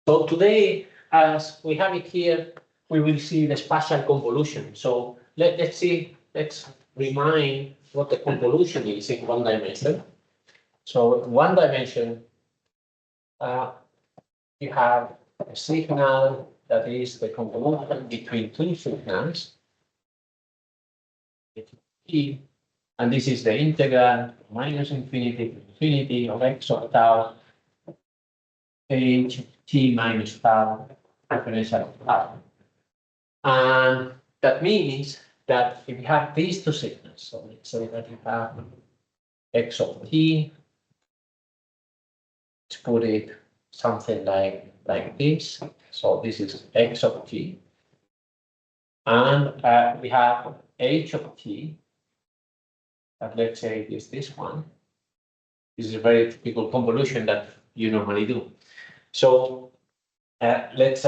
So today, as we have it here, we will see the spatial convolution. So let's remind what the convolution is in one dimension. So in one dimension, you have a signal that is the convolution between two signals, t, and this is the integral minus infinity to infinity of x of tau h t minus tau exponential of tau. And that means that if you have these two signals, so let's say that you have x of t, let's put it something like this. So this is x of t. And we have h of t, that let's say is this one. This is a very typical convolution that you normally do. So let's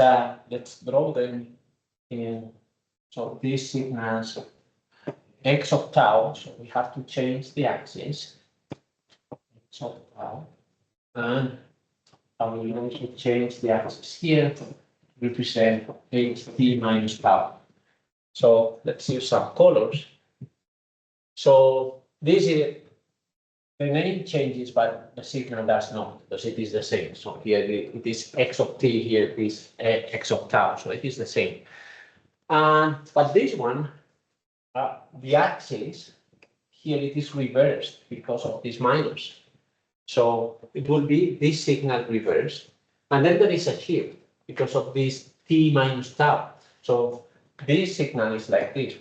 draw them in. So these signals x of tau, so we have to change the axis x of tau, and I will also change the axis here to represent ht minus tau. So let's use some colors. So this is the name changes, but the signal does not, because it is the same. So here it is x of t, here it is x of tau, so it is the same. But this one, the axis, here it is reversed because of this minus. So it will be this signal reversed, and then there is a shift because of this t minus tau. So this signal is like this.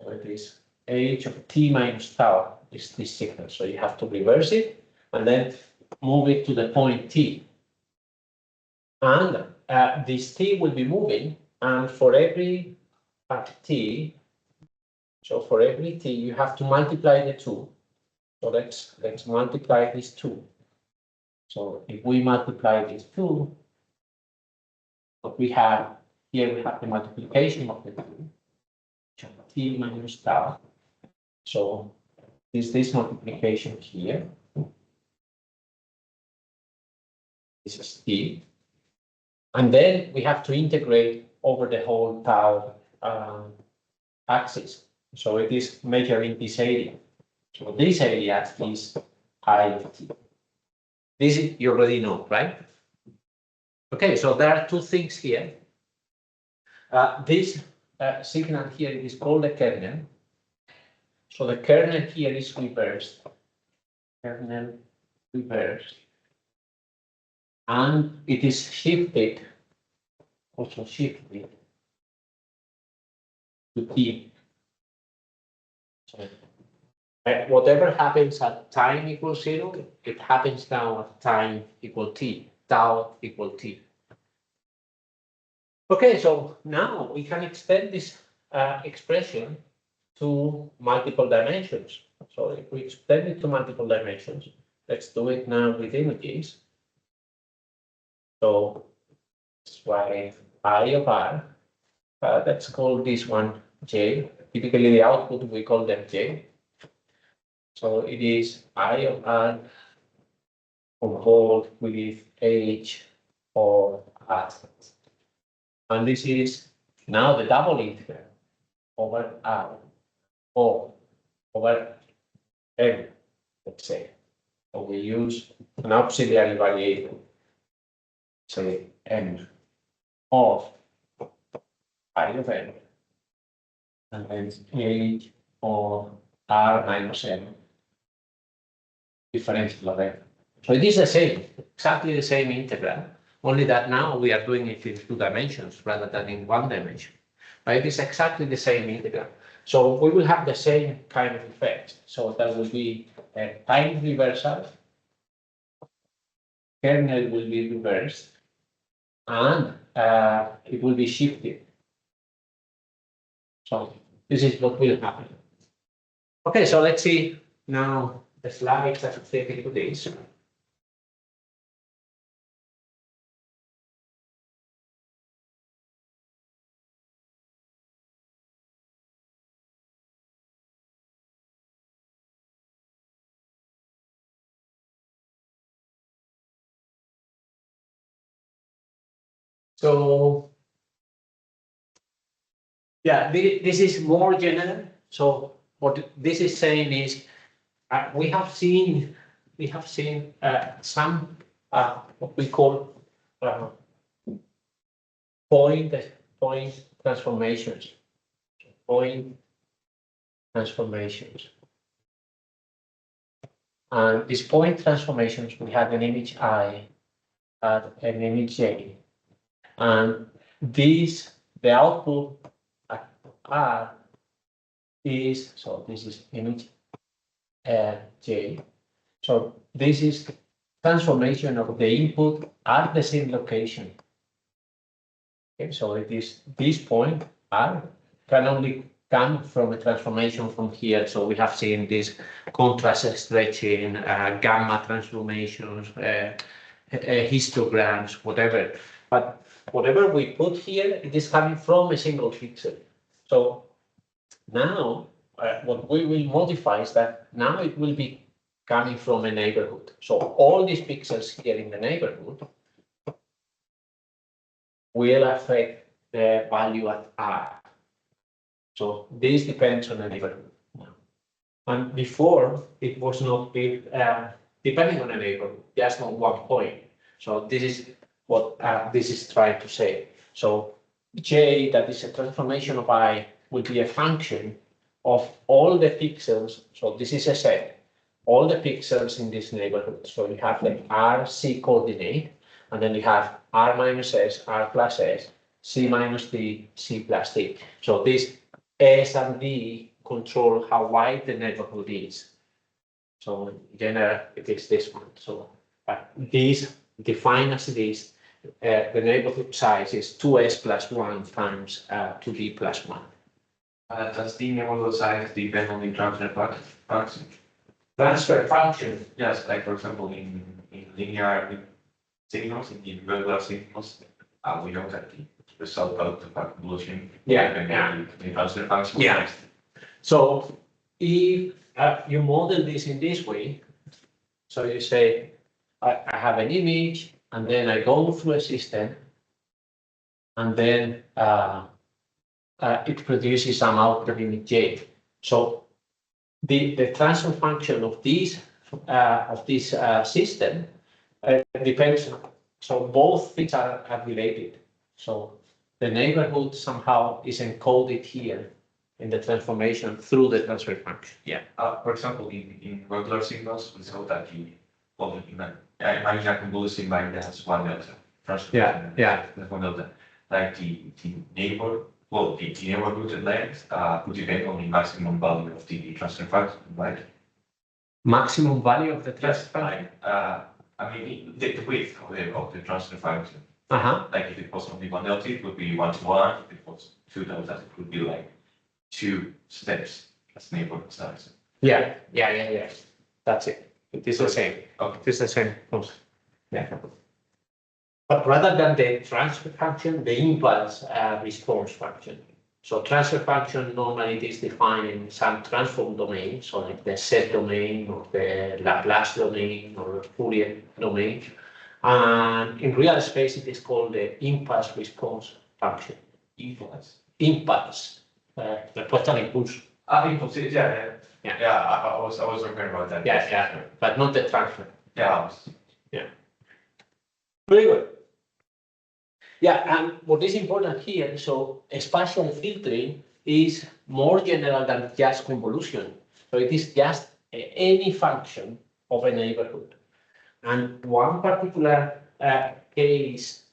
So it is h of t minus tau is this signal. So you have to reverse it and then move it to the point t. And this t will be moving, and for every t, so for every t, you have to multiply the two. So let's multiply these two. So if we multiply these two, what we have here, we have the multiplication of the two, t minus tau. So this multiplication here. This is t. And then we have to integrate over the whole tau axis. So it is measuring this area. So this area is I of t. This you already know, right? Okay, so there are two things here. This signal here is called the kernel. So the kernel here is reversed. Kernel reversed. And it is shifted, also shifted to t. So whatever happens at time equals 0, it happens now at time equal t, tau equal t. Okay, so now we can extend this expression to multiple dimensions. So if we extend it to multiple dimensions, let's do it now with images. So let's write I of r. Let's call this one j. Typically, the output we call them j. So it is I of r convolved with h of r. And this is now the double integral over r or over m, let's say. So we use an auxiliary variable, say m of I of n, and then h of r minus m differential of m. So it is the same, exactly the same integral, only that now we are doing it in 2 dimensions rather than in 1 dimension. But it is exactly the same integral. So we will have the same kind of effect. So that will be a time reversal, kernel will be reversed, and it will be shifted. So this is what will happen. Okay, so let's see now the slides associated to this. So yeah, this is more general. So what this is saying is we have seen some what we call uh, point transformations. Point transformations. And these point transformations, we have an image I and an image J. And these, the output R is, so this is image J. So this is transformation of the input at the same location. Okay, so it is this point R can only come from a transformation from here. So we have seen this contrast stretching, gamma transformations, histograms, whatever. But whatever we put here, it is coming from a single pixel. So now what we will modify is that now it will be coming from a neighborhood. So all these pixels here in the neighborhood will affect the value at R. So this depends on the neighborhood. And before it was not depending on the neighborhood, just on one point. So this is what this is trying to say. So J, that is a transformation of I, will be a function of all the pixels. So this is a set, all the pixels in this neighborhood. So you have the RC coordinate, and then you have R minus S, R plus S, C minus D, C plus D. So this S and D control how wide the neighborhood is. So in general, it is this one. So these defined as this, the neighborhood size is 2S plus 1 times 2D plus 1. Does the neighborhood size depend on the transfer function? Transfer function. Yes, like for example, in linear signals, in the regular signals, we know that the result of the convolution depends on the transfer function. Yeah. So if you model this in this way, so you say, I have an image, and then I go through a system, and then it produces some output image J. So the transfer function of this system depends. So both things are related. So the neighborhood somehow is encoded here in the transformation through the transfer function. Yeah. For example, in regular signals, we saw that imagine a convolution like that has one delta. That's one delta. Like the neighborhood length would depend on the maximum value of the transfer function, right? Maximum value of the transfer function? I mean, the width of the transfer function. Like if it was only one delta, it would be 1 to 1. If it was 2 deltas, it would be like 2 steps as neighborhood size. Yeah. That's it. It is the same. Okay. It is the same concept. Yeah. But rather than the transfer function, the impulse response function. So transfer function normally it is defined in some transform domain, so like the set domain or the Laplace domain or Fourier domain. And in real space, it is called the impulse response function. Impulse. Respuesta al impulso. Impulse, yeah. I was referring about that. Yeah, but not the transfer. Yeah. Very good. Yeah, and what is important here, so spatial filtering is more general than just convolution. So it is just any function of a neighborhood. And one particular case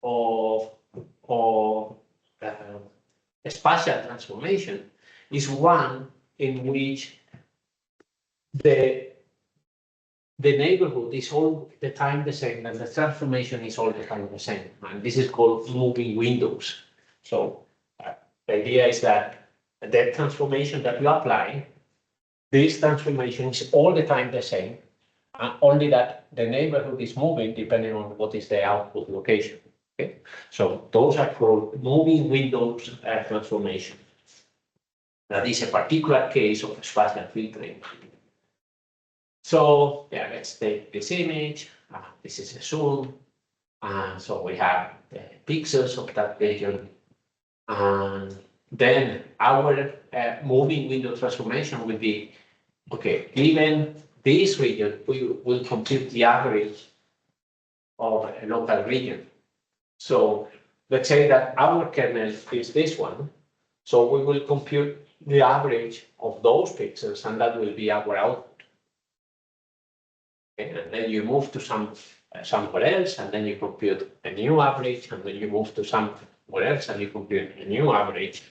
of spatial transformation is one in which the neighborhood is all the time the same and the transformation is all the time the same. And this is called moving windows. So the idea is that the transformation that you apply, this transformation is all the time the same, only that the neighborhood is moving depending on what is the output location. Okay, so those are called moving windows transformation. That is a particular case of spatial filtering. So yeah, let's take this image. This is a zoom. And so we have the pixels of that region. And then our moving window transformation will be, okay, given this region, we will compute the average of a local region. So let's say that our kernel is this one. So we will compute the average of those pixels, and that will be our output. Okay, and then you move to somewhere else, and then you compute a new average, and then you move to somewhere else, and you compute a new average.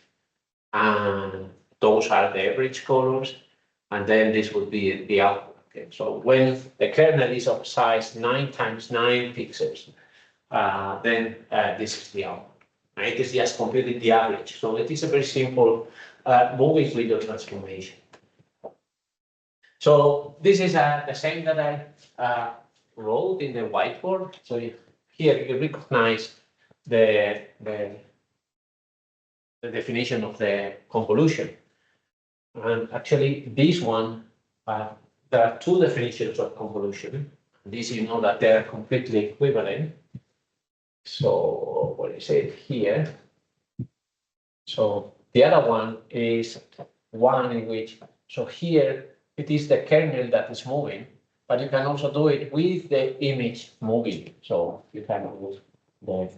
And those are the average colors, and then this will be the output. Okay, so when the kernel is of size 9 times 9 pixels, then this is the output. Right? It is just computing the average. So it is a very simple moving window transformation. So this is the same that I wrote in the whiteboard. So here you recognize the definition of the convolution. And actually, this one, there are two definitions of convolution. This, you know that they're completely equivalent. So what is it here? So the other one is one in which, so here it is the kernel that is moving, but you can also do it with the image moving. So you can use the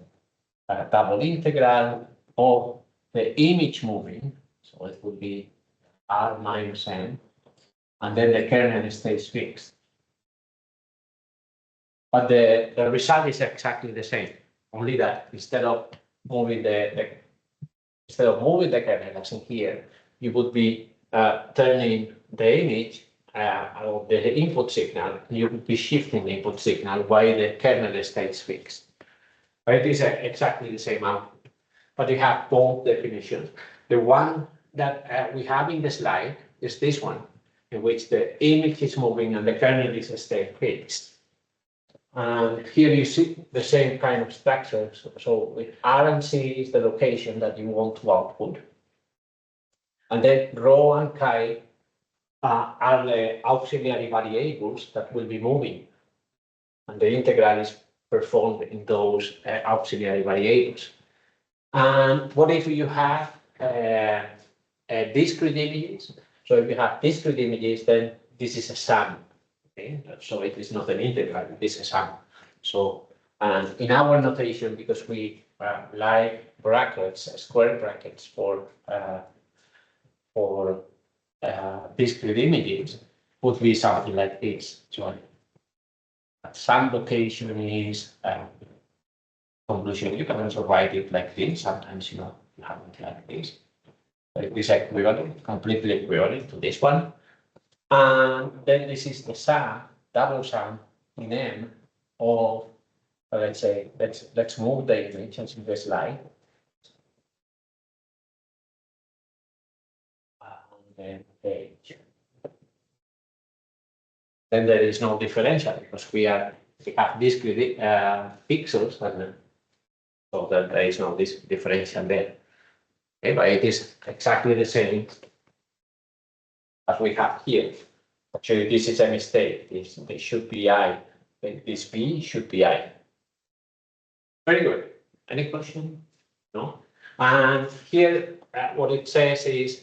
double integral of the image moving. So it would be R minus n, and then the kernel stays fixed. But the result is exactly the same, only that instead of moving the kernel as in here, you would be turning the image of the input signal, you would be shifting the input signal while the kernel stays fixed. But it is exactly the same output, but you have both definitions. The one that we have in the slide is this one, in which the image is moving and the kernel is staying fixed. And here you see the same kind of structure. So with R and C is the location that you want to output. And then rho and chi are the auxiliary variables that will be moving. And the integral is performed in those auxiliary variables. And what if you have discrete images? So if you have discrete images, then this is a sum. Okay? So it is not an integral, it is a sum. So, and in our notation, because we like brackets, square brackets for discrete images, would be something like this. So some location is convolution. You can also write it like this. Sometimes you have it like this. So it is equivalent, completely equivalent to this one. And then this is the sum, double sum in M of, let's say, let's move the image into the slide. And then H. Then there is no differential because we have discrete pixels, and so that there is no differential there. Okay, but it is exactly the same as we have here. Actually, this is a mistake. This should be I. This B should be I. Very good. Any question? No? And here, what it says is,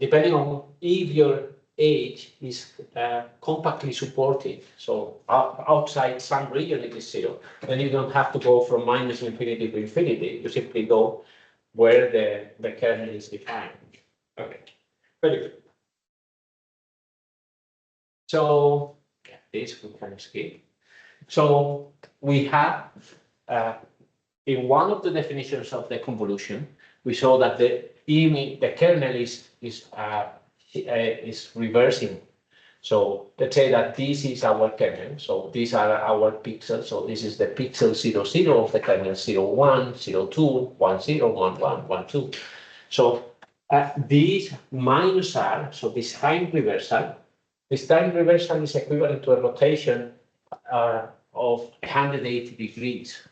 depending on if your H is compactly supported, so outside some region it is 0, then you don't have to go from minus infinity to infinity. You simply go where the kernel is defined. Okay, very good. So this we can skip. So we have in one of the definitions of the convolution, we saw that the kernel is reversing. So let's say that this is our kernel. So these are our pixels. So this is the pixel 0, 0 of the kernel 0, 1, 0, 2, 1, 0, 1, 1, 1, 2. So this minus R, so this time reversal is equivalent to a rotation of 180 degrees.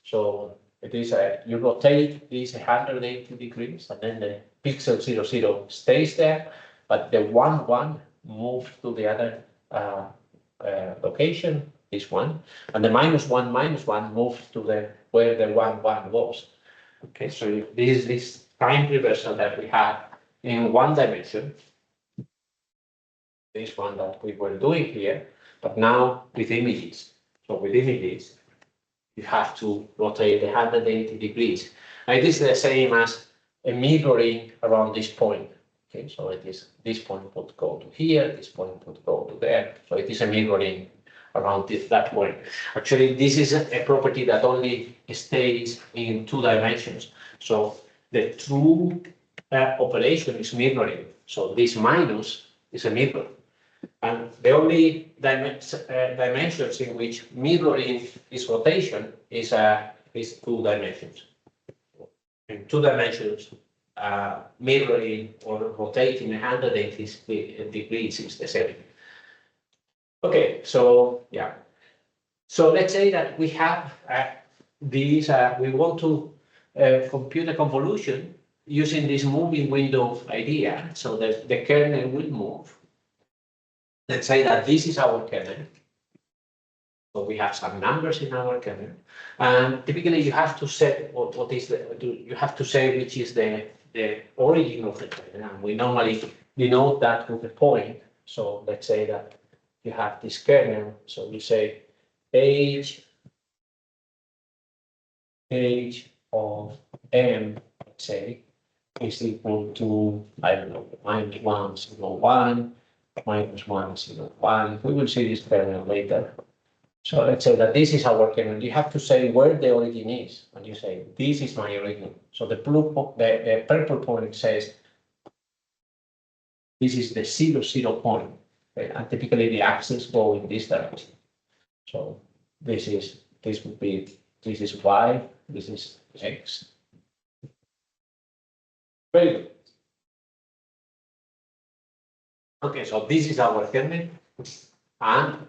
So it is you rotate this 180 degrees, and then the pixel 0, 0 stays there, but the 1, 1 moves to the other location, this one, and the -1 moves to the where the 1 was. Okay, so this is this time reversal that we have in one dimension, this one that we were doing here, but now with images. So with images, you have to rotate 180 degrees. And it is the same as a mirroring around this point. Okay, so it is this point would go to here, this point would go to there. So it is a mirroring around that point. Actually, this is a property that only stays in 2 dimensions. So the true operation is mirroring. So this minus is a mirror. And the only dimensions in which mirroring is rotation is 2 dimensions. In 2 dimensions, mirroring or rotating 180 degrees is the same. Okay, so yeah. So let's say that we have these, we want to compute a convolution using this moving window idea, so that the kernel will move. Let's say that this is our kernel. So we have some numbers in our kernel, and typically you have to set what is you have to say which is the origin of the kernel, and we normally denote that with a point. So let's say that you have this kernel, so you say age of m, let's say, is equal to, I don't know, -1, 0, 1, -1, 0, 1. We will see this kernel later. So let's say that this is our kernel. You have to say where the origin is, and you say this is my origin. So the purple point says this is the 0, 0 point, okay? And typically the axes go in this direction. So this would be this is y, this is x. Very good. Okay, so this is our kernel. And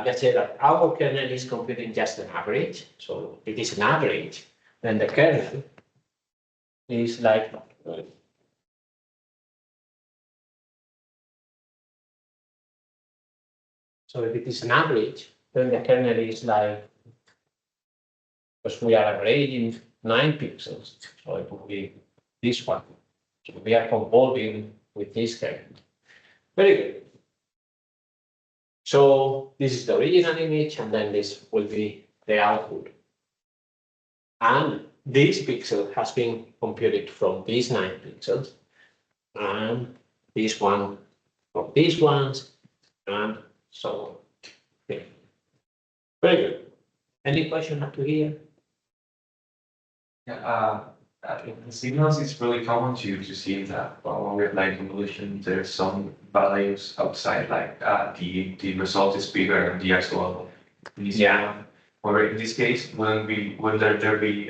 let's say that our kernel is computing just an average. So if it is an average, then the kernel is like, so if it is an average, then the kernel is like, because we are averaging 9 pixels, so it would be this one. So we are convolving with this kernel. Very good. So this is the original image, and then this will be the output. And this pixel has been computed from these 9 pixels, and this one from these ones, and so on. Okay. Very good. Any question up to here? Yeah, in signals, it's really common to see that when we apply convolution, there's some values outside, like the result is bigger than the actual Yeah. Or in this case, will there be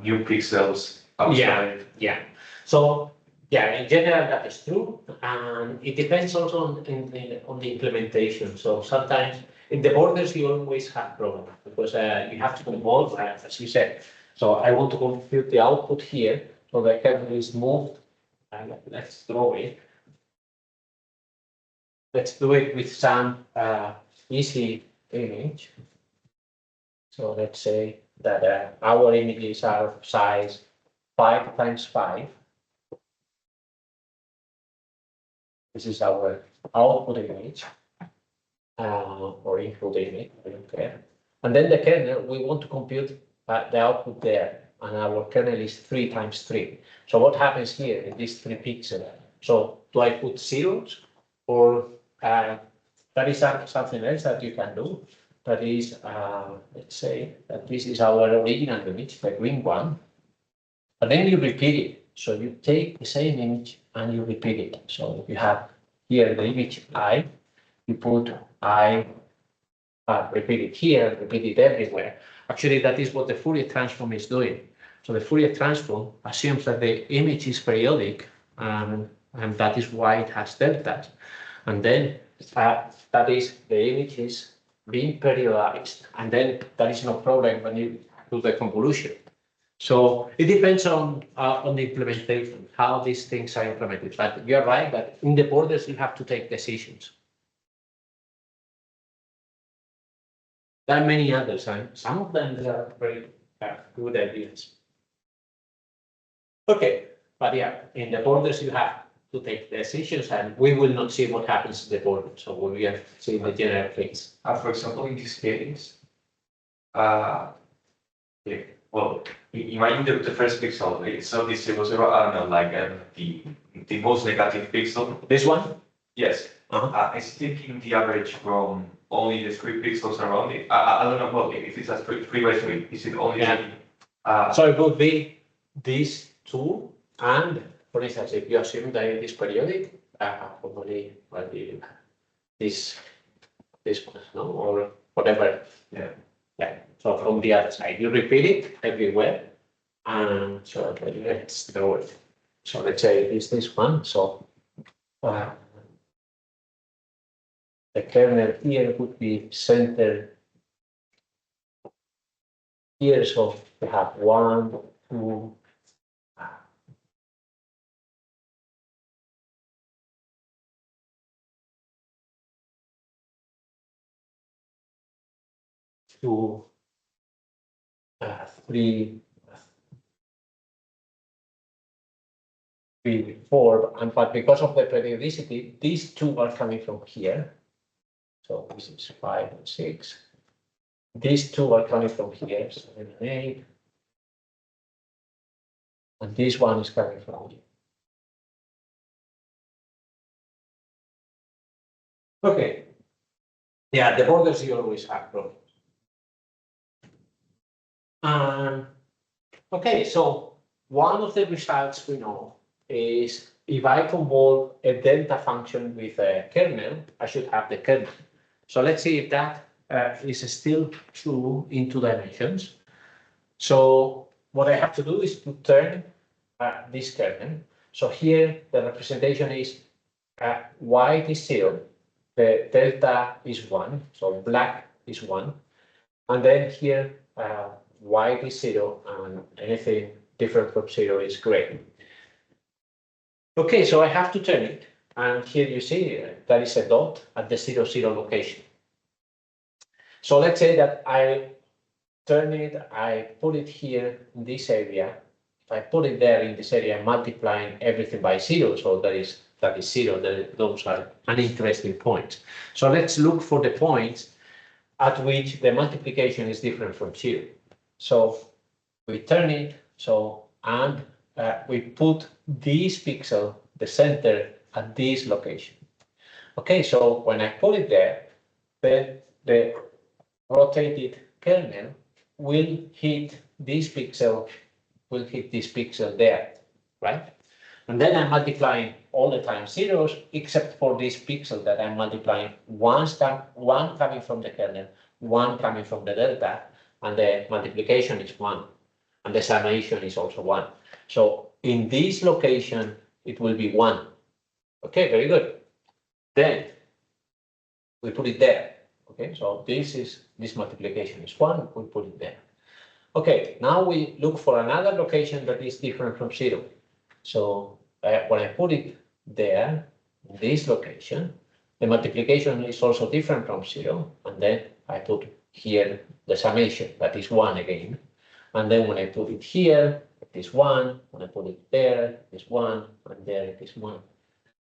new pixels outside? Yeah. So yeah, in general that is true, and it depends also on the implementation. So sometimes in the borders you always have problems because you have to convolve, as you said. So I want to compute the output here, so the kernel is moved. And let's draw it. Let's do it with some easy image. So let's say that our images are of size 5 times 5. This is our output image or input image, I don't care. And then the kernel, we want to compute the output there, and our kernel is 3 times 3. So what happens here in these 3 pixels? So do I put zeros, or that is something else that you can do? That is, let's say that this is our original image, the green one, but then you repeat it. So you take the same image and you repeat it. So if you have here the image I, you put I, repeat it here, repeat it everywhere. Actually, that is what the Fourier transform is doing. So the Fourier transform assumes that the image is periodic, and that is why it has deltas. And then that is the image is being periodized, and then that is no problem when you do the convolution. So it depends on the implementation, how these things are implemented. But you're right that in the borders you have to take decisions. There are many others, and some of them are very good ideas. Okay, but yeah, in the borders you have to take decisions, and we will not see what happens in the border. So we have to see the general case. For example, in this case, yeah, well, imagine the first pixel. So this 0, I don't know, like the most negative pixel. This one? Yes. It's taking the average from only the 3 pixels around it. I don't know, well, if it's a 3 by 3, is it only? Yeah. So it would be these two, and for instance, if you assume that it is periodic, probably this one, no, or whatever. Yeah. Yeah. So from the other side, you repeat it everywhere, and so let's do it. So let's say it's this one. So the kernel here would be centered here. So we have 1, 2. 2, 3, 4, and but because of the periodicity, these two are coming from here. So this is 5 and 6. These two are coming from here, 7 and 8. And this one is coming from here. Okay. Yeah, the borders you always have problems. Okay, so one of the results we know is if I convolve a delta function with a kernel, I should have the kernel. So let's see if that is still true in 2 dimensions. So what I have to do is to turn this kernel. So here the representation is white is 0, the delta is 1, so black is 1, and then here white is 0, and anything different from 0 is gray. Okay, so I have to turn it, and here you see there is a dot at the 0, 0 location. So let's say that I turn it, I put it here in this area. If I put it there in this area, I'm multiplying everything by 0, so that is 0. Those are uninteresting points. So let's look for the points at which the multiplication is different from 0. So we turn it, and we put this pixel, the center, at this location. Okay, so when I put it there, then the rotated kernel will hit this pixel, there, right? And then I'm multiplying all the time zeros, except for this pixel that I'm multiplying one coming from the kernel, one coming from the delta, and the multiplication is 1, and the summation is also 1. So in this location, it will be 1. Okay, very good. Then we put it there. Okay, so this multiplication is 1, we put it there. Okay, now we look for another location that is different from 0. So when I put it there, this location, the multiplication is also different from 0, and then I put here the summation, that is 1 again. And then when I put it here, it is 1, when I put it there, it is 1, and there it is 1.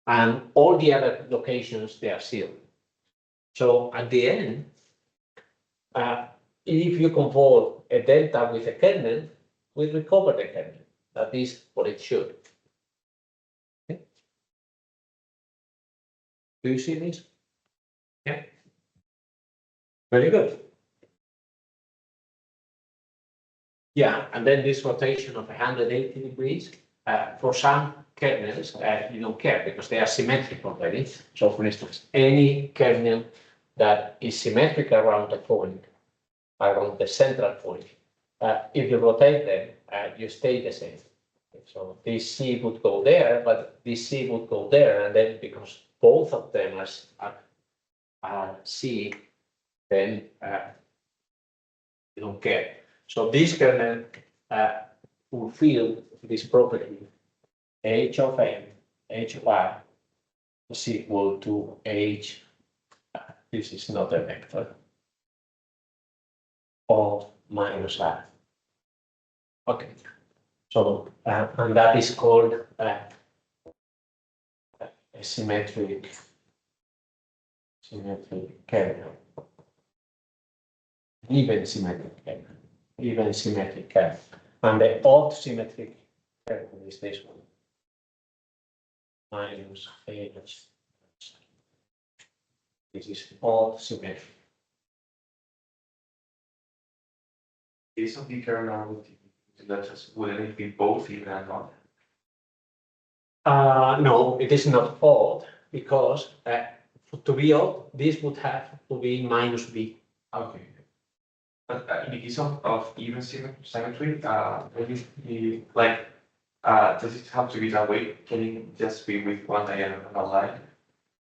And all the other locations, they are 0. So at the end, if you convolve a delta with a kernel, we recover the kernel. That is what it should. Okay. Do you see this? Yeah. Very good. Yeah, and then this rotation of 180 degrees, for some kernels, you don't care because they are symmetric already. So for instance, any kernel that is symmetric around the point, around the central point, if you rotate them, you stay the same. So this C would go there, but this C would go there, and then because both of them are C, then you don't care. So this kernel fulfill this property h of m, h of r is equal to h. This is not a vector. of minus R. Okay, so and that is called a symmetric kernel, even symmetric kernel, and the odd symmetric kernel is this one, minus H. This is odd symmetric. Is of the kernel, wouldn't it be both even and odd? No, it is not odd because to be odd, this would have to be minus B. Okay. But in the case of even symmetry, would it be like, does it have to be that way? Can it just be with one diagonal line?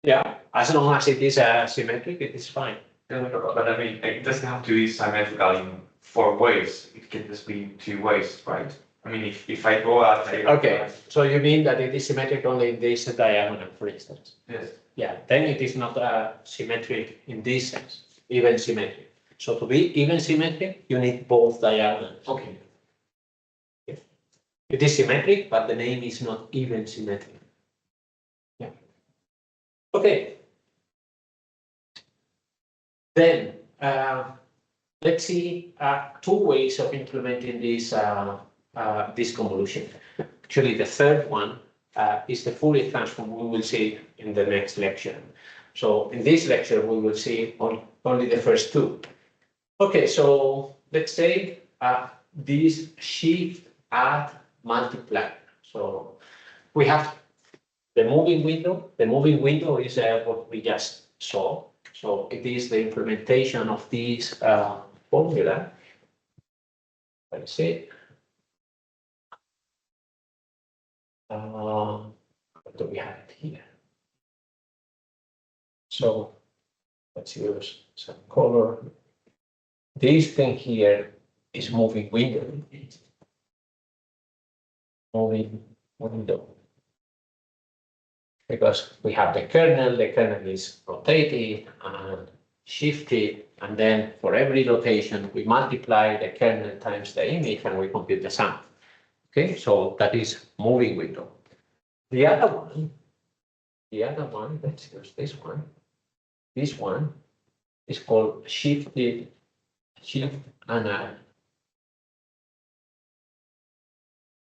Yeah, as long as it is symmetric, it is fine. But I mean, it doesn't have to be symmetrical in 4 ways. It can just be in 2 ways, right? I mean, if I go out, okay, so you mean that it is symmetric only in this diagonal, for instance? Yes. Yeah, then it is not symmetric in this sense, even symmetric. So to be even symmetric, you need both diagonals. Okay. It is symmetric, but the name is not even symmetric. Yeah. Okay. Then let's see 2 ways of implementing this this convolution. Actually, the third one is the Fourier transform. We will see in the next lecture. So in this lecture, we will see only the first 2. Okay, so let's say this shift, add, multiply. So we have the moving window. The moving window is what we just saw. So it is the implementation of this formula. Let's see. What do we have it here? So let's use some color. This thing here is moving window. Moving window. Because we have the kernel is rotated and shifted, and then for every rotation, we multiply the kernel times the image and we compute the sum. Okay, so that is moving window. The other one, let's use this one. This one is called shift and add.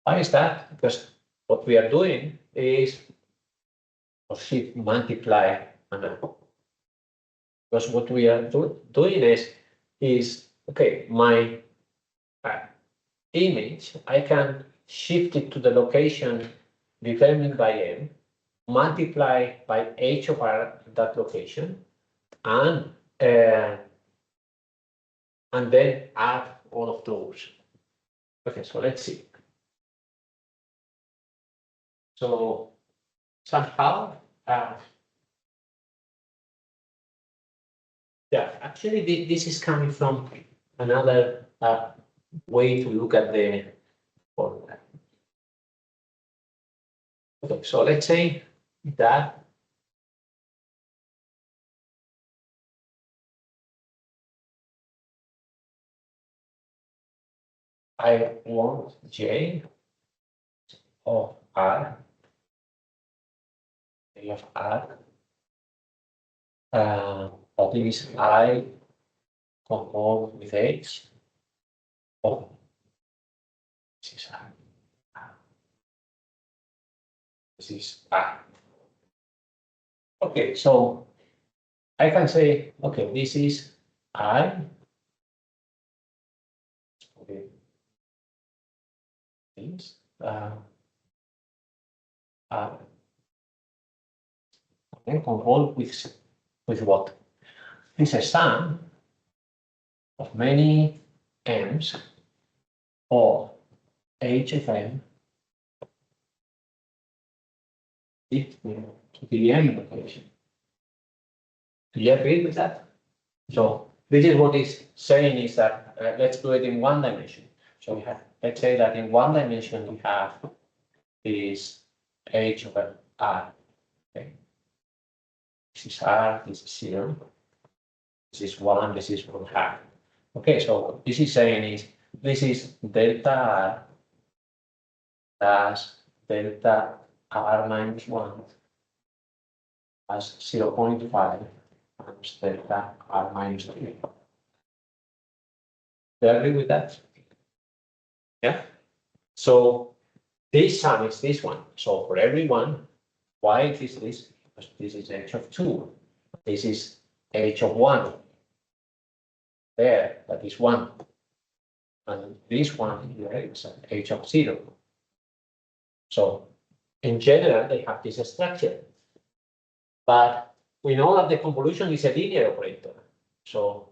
Why is that? Because what we are doing is shift, multiply, and add. Because what we are doing is okay, my image, I can shift it to the location determined by M, multiply by H of R that location, and then add all of those. Okay, so let's see. So somehow, yeah, actually this is coming from another way to look at the formula. Okay, so let's say that I want J of R, J of R, that is I convolve with H. Oh, this is R. This is R. Okay, so I can say, okay, this is I. Okay. This then convolve with what? It's a sum of many m's of H of M to the M location. Do you agree with that? So this is what it's saying is that let's do it in 1 dimension. So we have, let's say that in 1 dimension we have this H of R. Okay. This is R, this is 0. This is 1, this is 1/2. Okay, so what this is saying is this is delta R plus delta R minus 1 plus 0.5 times delta R minus 3. Do you agree with that? Yeah. So this sum is this one. So for every one, why it is this? Because this is h of 2. This is h of 1. There, that is 1. And this one here is an h of 0. So in general, they have this structure. But we know that the convolution is a linear operator. So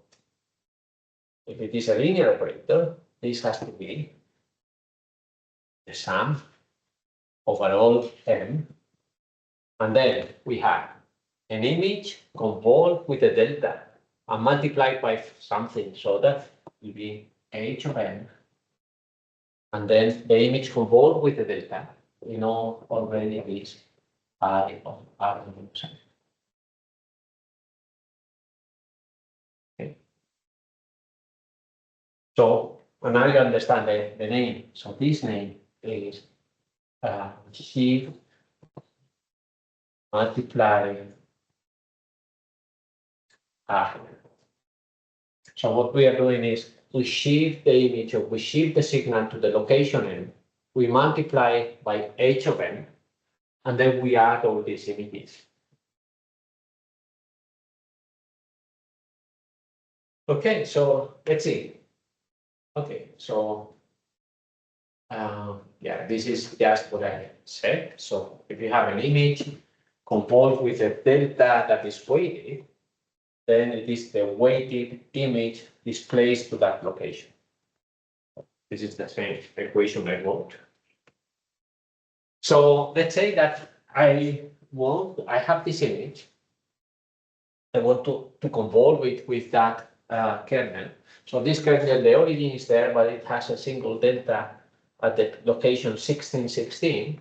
if it is a linear operator, this has to be the sum over all m. And then we have an image convolved with a delta and multiplied by something. So that will be h of n. And then the image convolved with the delta, we know already is I of R. Okay. So now you understand the name. So this name is shift multiply R. So what we are doing is we shift the image, or we shift the signal to the location n, we multiply by h of n, and then we add all these images. Okay, so let's see. Okay, so yeah, this is just what I said. So if you have an image convolved with a delta that is weighted, then it is the weighted image displaced to that location. This is the same equation I wrote. So let's say that I have this image. I want to convolve it with that kernel. So this kernel, the origin is there, but it has a single delta at the location 1616.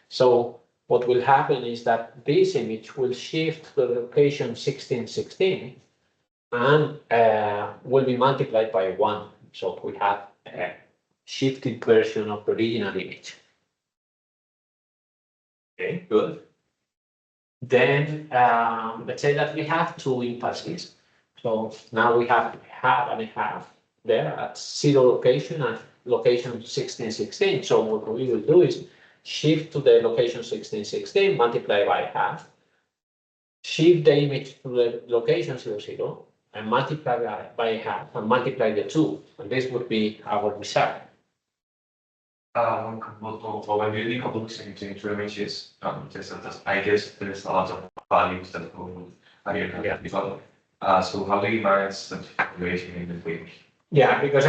So what will happen is that this image will shift to the location 1616 and will be multiplied by 1. So we have a shifted version of the original image. Okay, good. Then let's say that we have two impulses. So now we have half and a half there at 0 location and location 1616. So what we will do is shift to the location 1616, multiply by half, shift the image to the location 00, and multiply by half, and multiply the two. And this would be our result. When you're doing convolution between two images, I guess there's a lot of values that go before. So how do you manage the situation in between? Yeah, because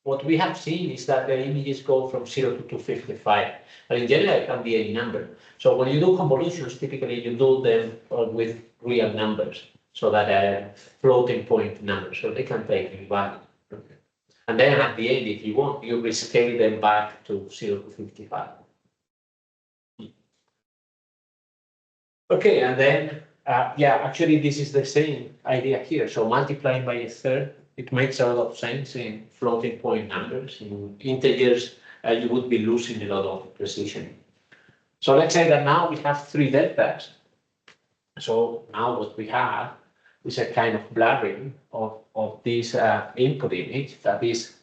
what we have seen is that the images go from 0 to 255, but in general it can be any number. So when you do convolutions, typically you do them with real numbers, so that are floating point numbers, so they can take any value. And then at the end, if you want, you rescale them back to 0 to 55. Okay, and then, yeah, actually this is the same idea here. So multiplying by a third, it makes a lot of sense in floating point numbers. In integers, you would be losing a lot of precision. So let's say that now we have 3 deltas. So now what we have is a kind of blurring of this input image that is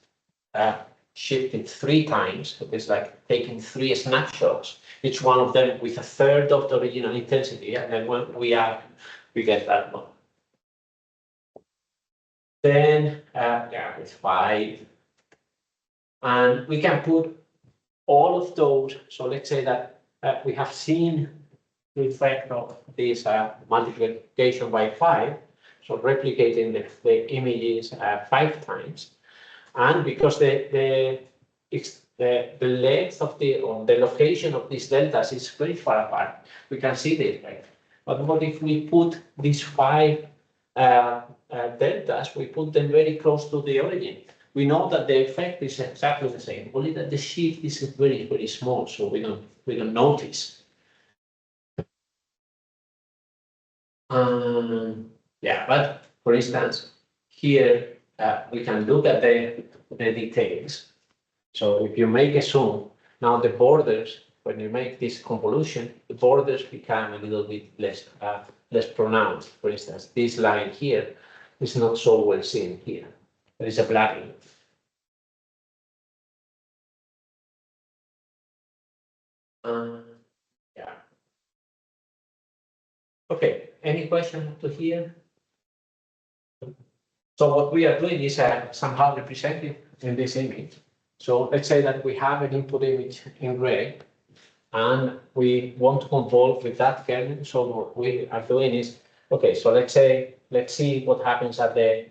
shifted 3 times. It's like taking 3 snapshots, each one of them with a third of the original intensity, and then when we get that one. Then yeah, with 5, and we can put all of those. So let's say that we have seen the effect of this multiplication by 5, so replicating the images 5 times. And because the length of the location of these deltas is very far apart, we can see the effect. But what if we put these 5 deltas, we put them very close to the origin? We know that the effect is exactly the same, only that the shift is very, very small, so we don't notice. Yeah, but for instance, here we can look at the details. So if you make a zoom, now the borders, when you make this convolution, the borders become a little bit less pronounced. For instance, this line here is not so well seen here. There is a black line. Yeah. Okay, any question to here? So what we are doing is somehow represented in this image. So let's say that we have an input image in gray, and we want to convolve with that kernel. So what we are doing is, okay, so let's see what happens at the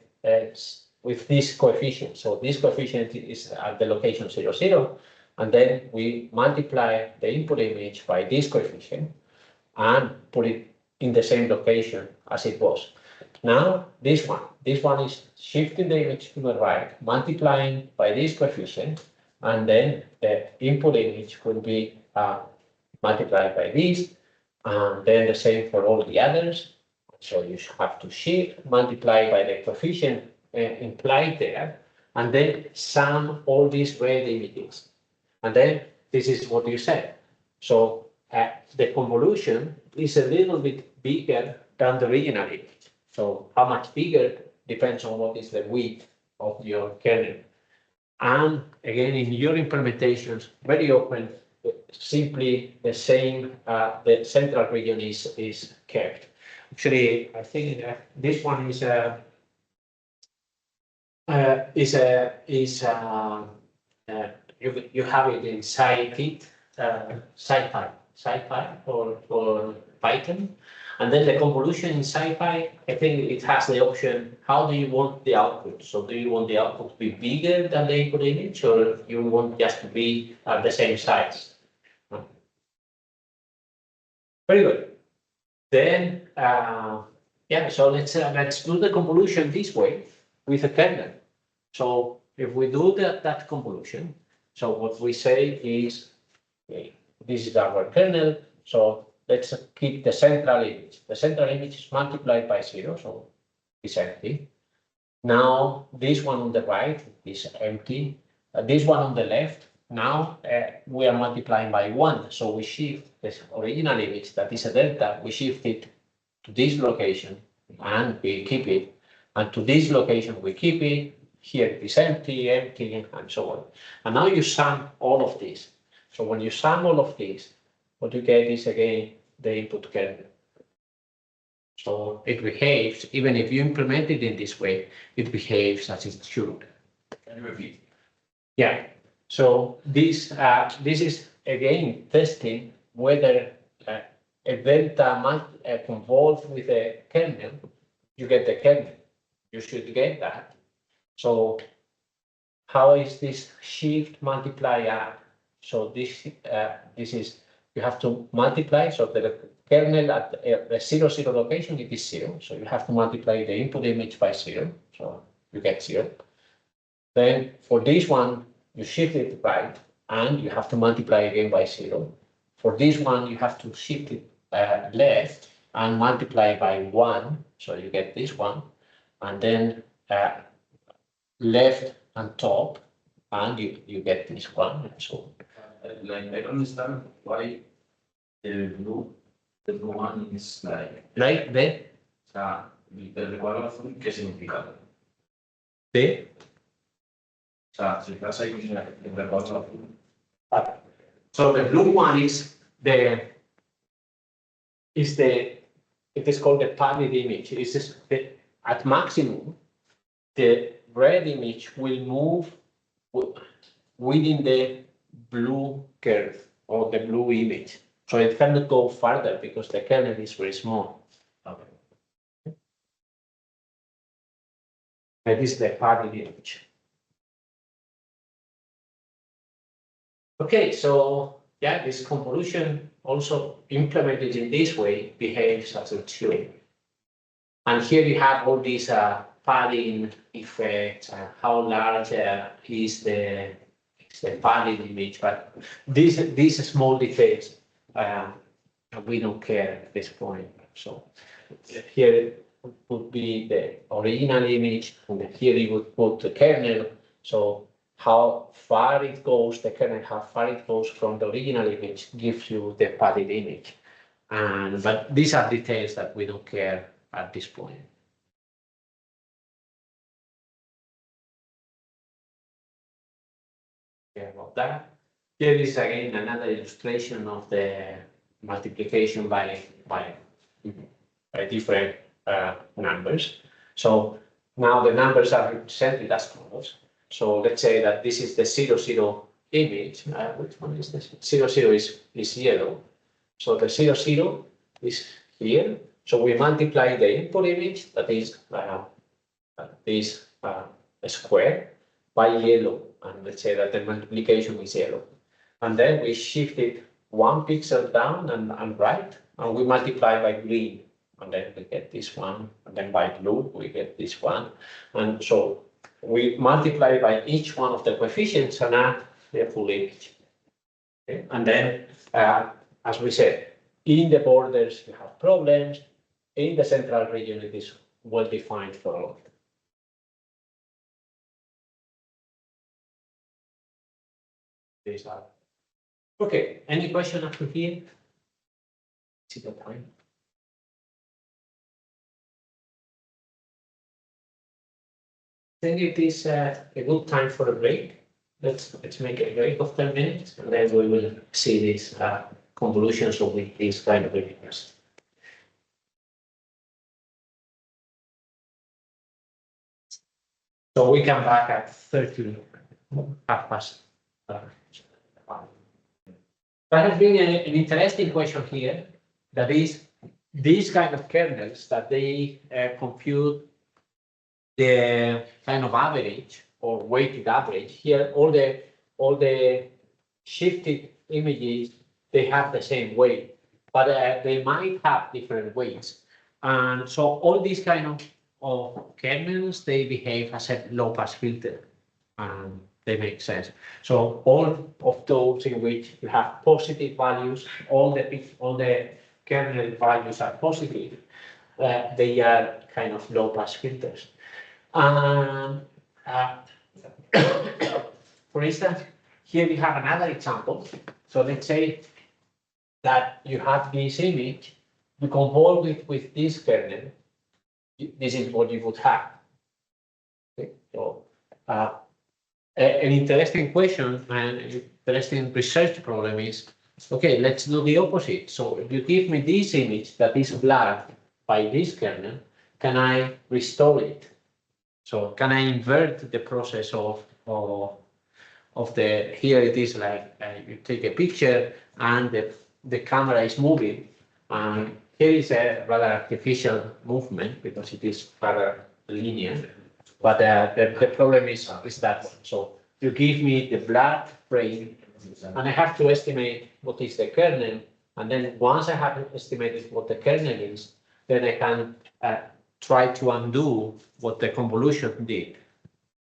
with this coefficient. So this coefficient is at the location 0, 0, and then we multiply the input image by this coefficient and put it in the same location as it was. Now this one is shifting the image to the right, multiplying by this coefficient, and then the input image will be multiplied by this, and then the same for all the others. So you have to shift, multiply by the coefficient implied there, and then sum all these red images. And then this is what you said. So the convolution is a little bit bigger than the original image. So how much bigger depends on what is the width of your kernel. And again, in your implementations, very often, simply the same, the central region is kept. Actually, I think this one is you have it in scikit, scipy or Python. And then the convolution in SciPy, I think it has the option, how do you want the output? So do you want the output to be bigger than the input image, or you want just to be at the same size? Very good. Then, yeah, so let's do the convolution this way with a kernel. So if we do that convolution, so what we say is, okay, this is our kernel, so let's keep the central image. The central image is multiplied by 0, so it's empty. Now, this one on the right is empty. This one on the left, now we are multiplying by 1. So we shift this original image, that is a delta, we shift it to this location, and we keep it. And to this location, we keep it. Here it is empty, empty, and so on. And now you sum all of this. So when you sum all of this, what you get is, again, the input kernel. So it behaves, even if you implement it in this way, it behaves as it should. Can you repeat? Yeah. So this is again testing whether a delta convolve with a kernel, you get the kernel. You should get that. So how is this shift multiply up? So this is, you have to multiply, so the kernel at the 0, 0 location, it is 0. So you have to multiply the input image by 0. So you get 0. Then for this one, you shift it right, and you have to multiply again by 0. For this one, you have to shift it left and multiply by 1. So you get this one. And then left and top, and you get this one, and so on. Like, I don't understand why the blue one is like the o sea, el recuadro azul, ¿qué significa? the O sea, si estás ahí en el recuadro azul. so the blue one is it is called the padded image. It's just at maximum, the red image will move within the blue curve or the blue image. So it cannot go further because the kernel is very small. Okay. That is the padded image. Okay, so yeah, this convolution also implemented in this way behaves as it should. And here you have all these padding effects and how large is the padding image. But these small details, we don't care at this point. So here would be the original image, and here you would put the kernel. So how far it goes, the kernel, how far it goes from the original image gives you the padded image. But these are details that we don't care at this point. Care about that. Here is again another illustration of the multiplication by different numbers. So now the numbers are represented as follows. So let's say that this is the 0, 0 image. Which one is this? 0, 0 is yellow. So the 0, 0 is here. So we multiply the input image, that is this square, by yellow. And let's say that the multiplication is yellow. And then we shift it 1 pixel down and right, and we multiply by green. And then we get this one, and then by blue, we get this one. And so we multiply by each one of the coefficients and add the full image. Okay? And then, as we said, in the borders, you have problems. In the central region, it is well defined for all of them. These are. Okay, any question up to here? See the time. I think it is a good time for a break. Let's make a break of 10 minutes, and then we will see these convolutions with these kind of images. So we come back at 30, half past. That has been an interesting question here. That is, these kind of kernels that they compute the kind of average or weighted average. Here, all the shifted images, they have the same weight, but they might have different weights. And so all these kind of kernels, they behave as a low pass filter. They make sense. So all of those in which you have positive values, all the kernel values are positive, they are kind of low pass filters. For instance, here we have another example. So let's say that you have this image, you convolve with this kernel. This is what you would have. Okay. So, an interesting question and interesting research problem is, okay, let's do the opposite. So if you give me this image that is blurred by this kernel, can I restore it? So can I invert the process of the, here it is like you take a picture and the camera is moving, and here is a rather artificial movement because it is rather linear. But the problem is that one. So you give me the blurred frame, and I have to estimate what is the kernel. And then once I have estimated what the kernel is, then I can try to undo what the convolution did.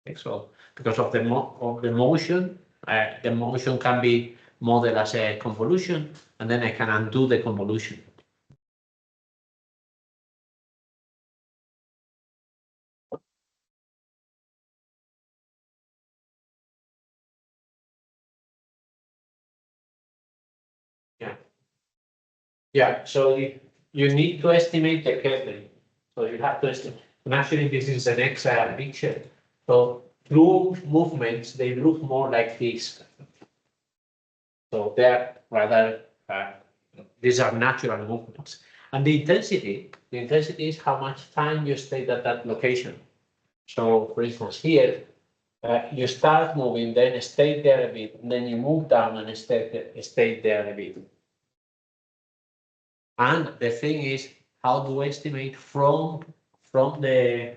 Okay, so because of the motion can be modeled as a convolution, and then I can undo the convolution. Yeah, so you need to estimate the kernel. So you have to estimate. And actually, this is an XR picture. So blue movements, they look more like this. So they're rather, these are natural movements. And the intensity is how much time you stay at that location. So for instance, here, you start moving, then stay there a bit, and then you move down and stay there a bit. And the thing is, how to estimate from the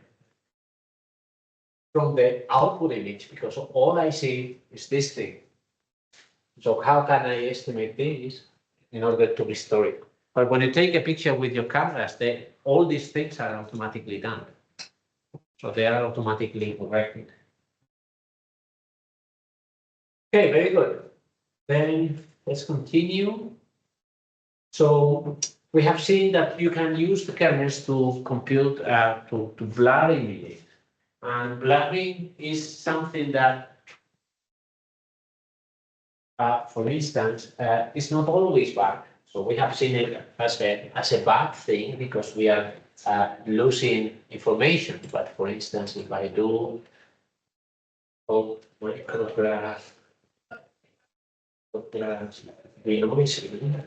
output image, because all I see is this thing. So how can I estimate this in order to restore it? But when you take a picture with your cameras, all these things are automatically done. So they are automatically corrected. Okay, very good. Then let's continue. So we have seen that you can use the kernels to compute, to blur images. And blurring is something that, for instance, is not always bad. So we have seen it as a bad thing because we are losing information. But for instance, if I do micrograph denoising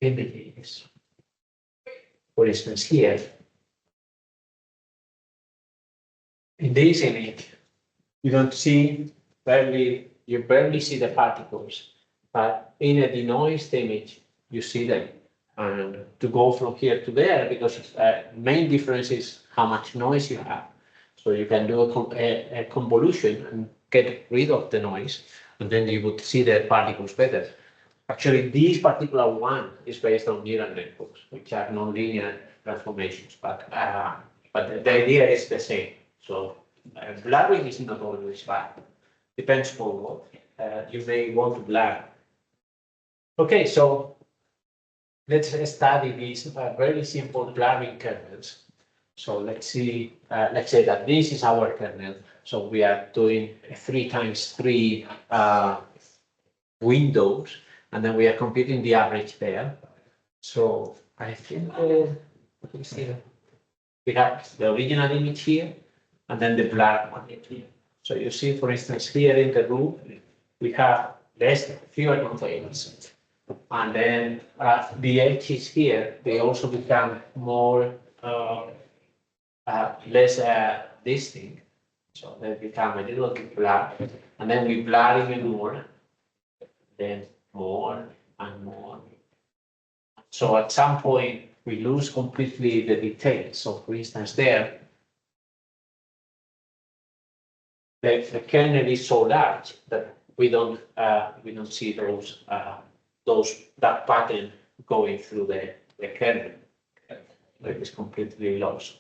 images, for instance, here, in this image, you don't see you barely see the particles, but in a denoised image, you see them. And to go from here to there, because main difference is how much noise you have. So you can do a convolution and get rid of the noise, and then you would see the particles better. Actually, this particular one is based on neural networks, which are nonlinear transformations, but the idea is the same. So blurring is not always bad. Depends on what you may want to blur. Okay, so let's study these very simple blurring kernels. So let's say that this is our kernel. So we are doing 3 times 3 windows, and then we are computing the average there. So I think we have the original image here, and then the blurred one here. So you see, for instance, here in the root, we have fewer containers. And then the edges here, they also become more, less distinct. So they become a little bit blurred. And then we blur even more, then more and more. So at some point, we lose completely the details. So for instance, there, the kernel is so large that we don't see that pattern going through the kernel. It is completely lost.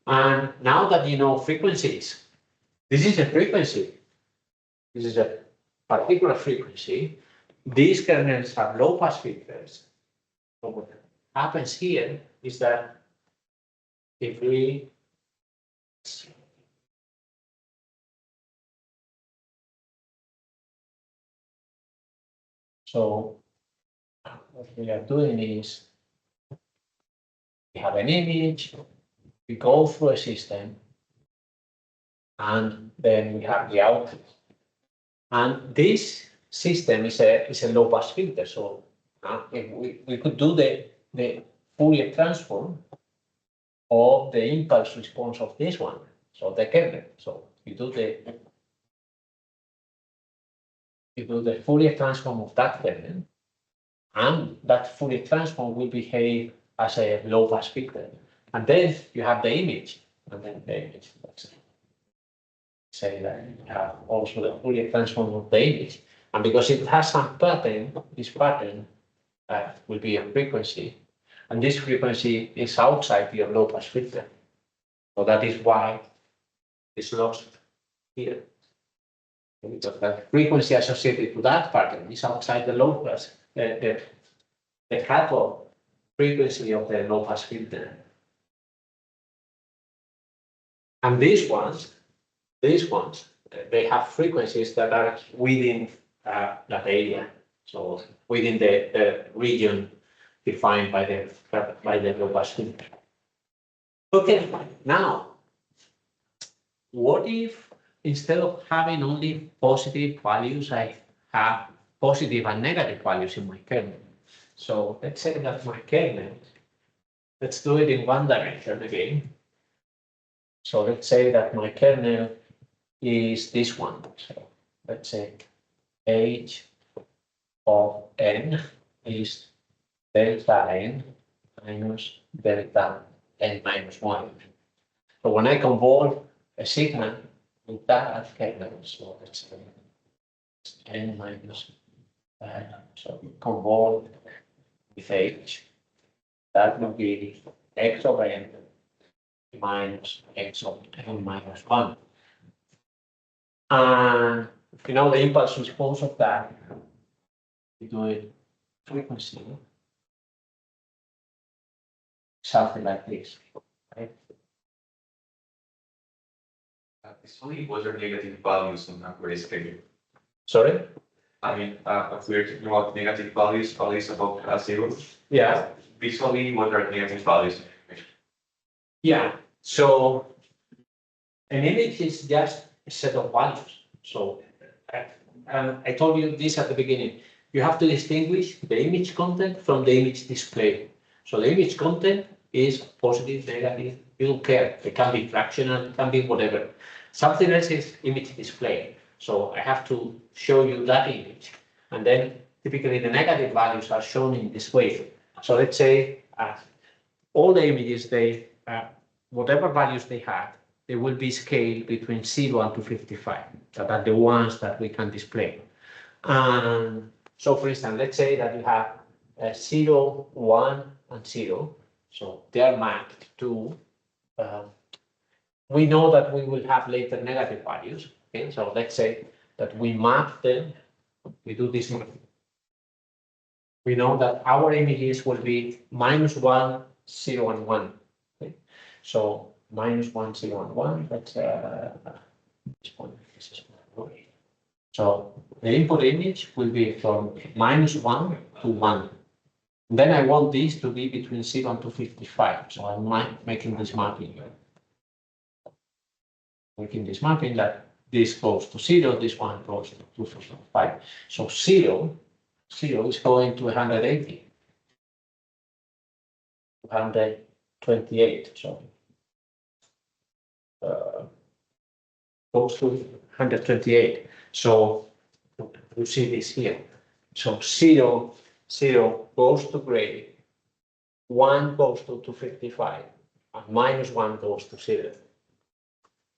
And now that you know frequencies, this is a frequency. This is a particular frequency. These kernels are low-pass filters. So what happens here is that if we so what we are doing is we have an image, we go through a system, and then we have the output. And this system is a low-pass filter. So if we could do the Fourier transform of the impulse response of this one, so the kernel. So you do the Fourier transform of that kernel, and that Fourier transform will behave as a low-pass filter. And then you have the image, and then the image. Let's say that you have also the Fourier transform of the image. And because it has some pattern, this pattern will be a frequency. And this frequency is outside your low-pass filter. So that is why it's lost here. Because the frequency associated to that pattern is outside the low-pass, the cutoff frequency of the low-pass filter. And these ones, they have frequencies that are within that area. So within the region defined by the low-pass filter. Okay, now, what if instead of having only positive values, I have positive and negative values in my kernel? So let's say that my kernel, let's do it in one direction again. So let's say that my kernel is this one. So let's say h of n is delta n minus delta n minus 1. So when I convolve a signal with that kernel, so let's say n minus, so convolve with h, that will be x of n minus x of n minus 1. And if you know the impulse response of that, we do it frequency, something like this, right? Actually, what are negative values on a grayscale? Sorry? I mean, if we're talking about negative values, values above zero. Yeah. Visually, what are negative values? Yeah, so an image is just a set of values. So I told you this at the beginning. You have to distinguish the image content from the image display. So the image content is positive, negative, you don't care. It can be fractional, it can be whatever. Something else is image display. So I have to show you that image. And then typically the negative values are shown in this way. So let's say all the images, whatever values they have, they will be scaled between 0 and 255. That are the ones that we can display. So for instance, let's say that you have 0, 1, and 0. So they are mapped to, we know that we will have later negative values. Okay, so let's say that we map them, we do this. We know that our images will be -1, 0, and 1. Okay? So -1, 0, and 1, that's this one. This is one. So the input image will be from -1 to 1. Then I want these to be between 0 and 255. So I'm making this mapping. Making this mapping that this goes to 0, this one goes to 255. So 0 is going to 180. 128, so goes to 128. So you see this here. So 0 goes to gray, 1 goes to 255, and -1 goes to 0.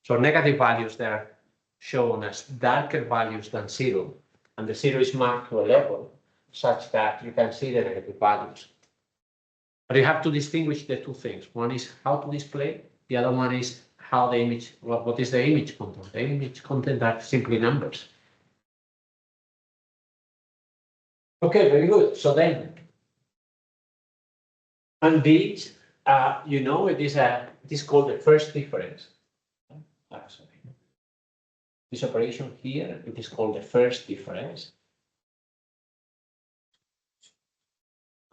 So negative values they are shown as darker values than 0, and the 0 is marked to a level such that you can see the negative values. But you have to distinguish the two things. One is how to display, the other one is how the image, what is the image content? The image content are simply numbers. Okay, very good. So then, and these, it is called the first difference. Sorry. This operation here, it is called the first difference.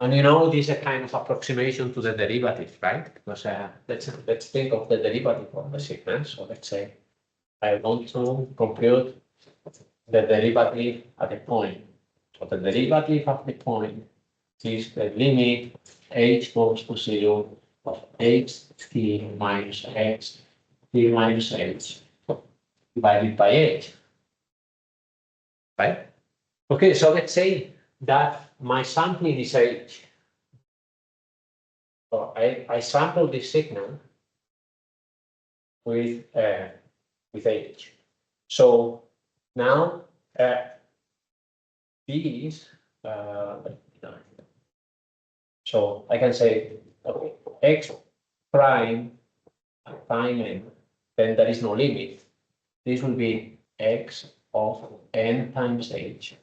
And this is a kind of approximation to the derivative, right? Because let's think of the derivative of the signal. So let's say I want to compute the derivative at a point. So the derivative of the point is the limit h goes to 0 of xt minus x t minus h divided by h. Right? Okay, so let's say that my sampling is h. So I sample this signal with h. So now these so I can say okay, x prime n, then there is no limit. This will be x of n times h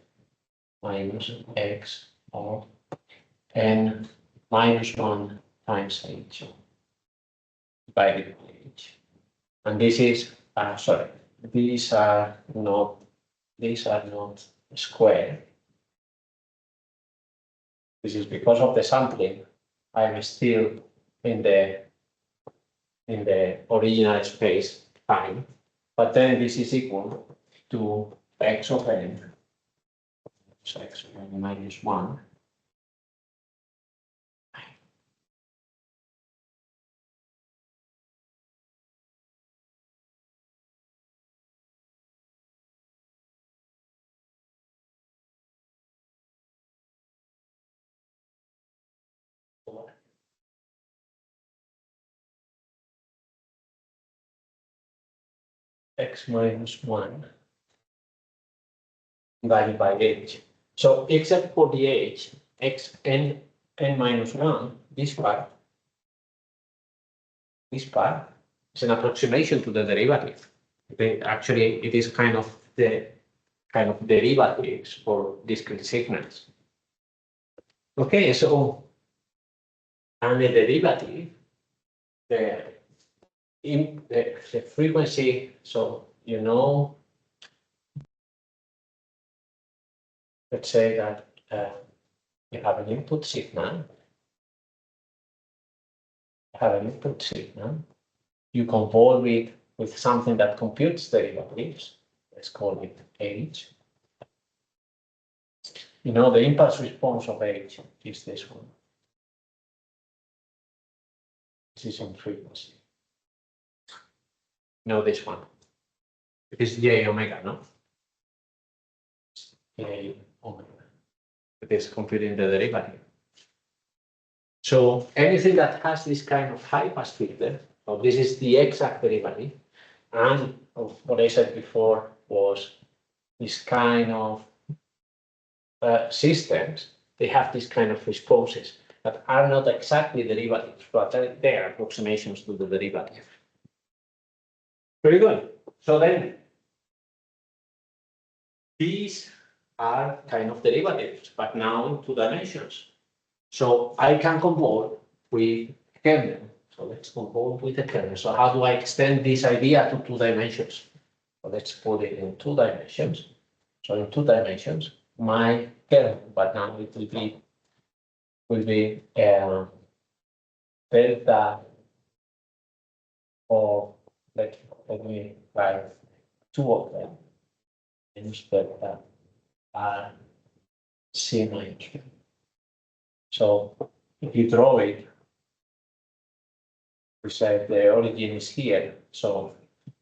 minus x of n minus 1 times h divided by h. And this is, sorry, these are not square. This is because of the sampling. I am still in the original space time, but then this is equal to x of n, so x of n minus 1 x minus 1 divided by h. So except for the h, x n minus 1, this part is an approximation to the derivative. Actually, it is kind of the derivatives for discrete signals. Okay, so and the derivative, the frequency, so you know, let's say that you have an input signal, you convolve it with something that computes derivatives, let's call it H. You know, the impulse response of H is this one. This is in frequency. You know this one. It is J omega, no? J omega. It is computing the derivative. So anything that has this kind of high pass filter, so this is the exact derivative, and what I said before was this kind of systems, they have this kind of responses that are not exactly derivatives, but they are approximations to the derivative. Very good. So then, these are kind of derivatives, but now in 2 dimensions. So I can convolve with kernel. So let's convolve with the kernel. So how do I extend this idea to 2 dimensions? So let's put it in 2 dimensions. So in 2 dimensions, my kernel, but now it will be delta of, let me write 2 of them, minus delta R C minus 1. So if you draw it, we say the origin is here. So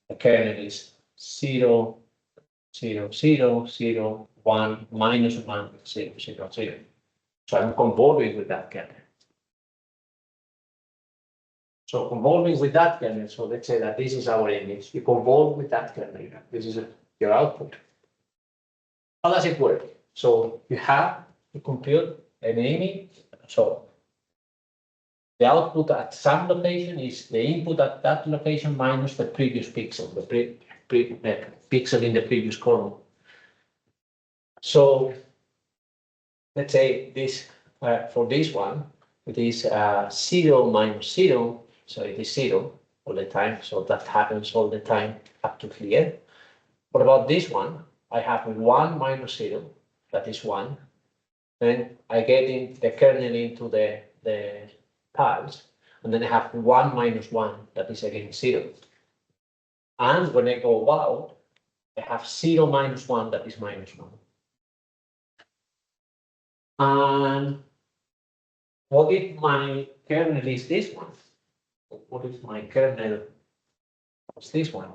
the kernel is 0, 0, 0, 0, 1, minus 1, 0, 0, 0. So I'm convolving with that kernel. So convolving with that kernel, so let's say that this is our image. You convolve with that kernel. This is your output. How does it work? So you have to compute an image. So the output at some location is the input at that location minus the previous pixel, the pixel in the previous column. So let's say this, for this one, it is 0 minus 0, so it is 0 all the time, so that happens all the time up to here. What about this one? I have 1 minus 0, that is 1. Then I get in the kernel into the pulse, and then I have 1 minus 1, that is again 0. And when I go out, I have 0 minus 1, that is minus 1. And what if my kernel is this one? What if my kernel is this one?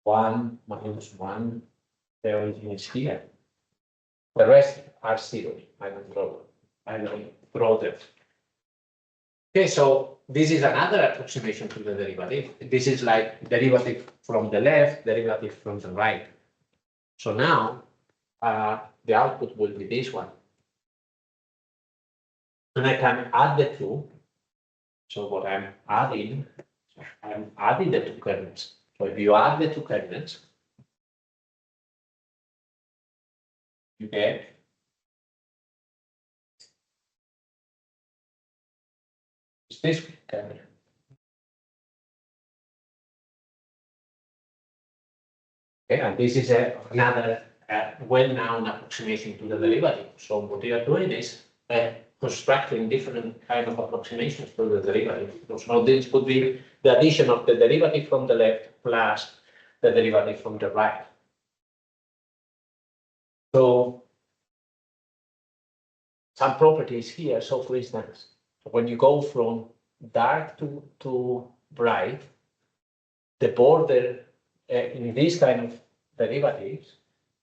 1 minus 1, the origin is here. The rest are 0. I don't draw them. Okay, so this is another approximation to the derivative. This is like derivative from the left, derivative from the right. So now the output will be this one. And I can add the two. So what I'm adding the 2 kernels. So if you add the 2 kernels, you get this kernel. Okay, and this is another well-known approximation to the derivative. So what you are doing is constructing different kind of approximations to the derivative. So this would be the addition of the derivative from the left plus the derivative from the right. So some properties here. So for instance, when you go from dark to bright, the border in this kind of derivatives,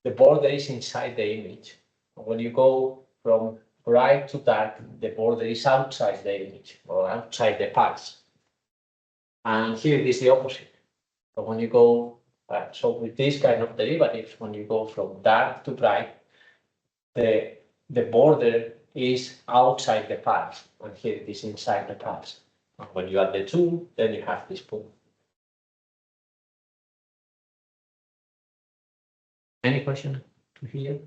the border is inside the image. When you go from bright to dark, the border is outside the image or outside the pulse. And here it is the opposite. So when you go, so with this kind of derivatives, when you go from dark to bright, the border is outside the pulse, and here it is inside the pulse. And when you add the two, then you have this point. Any question to here?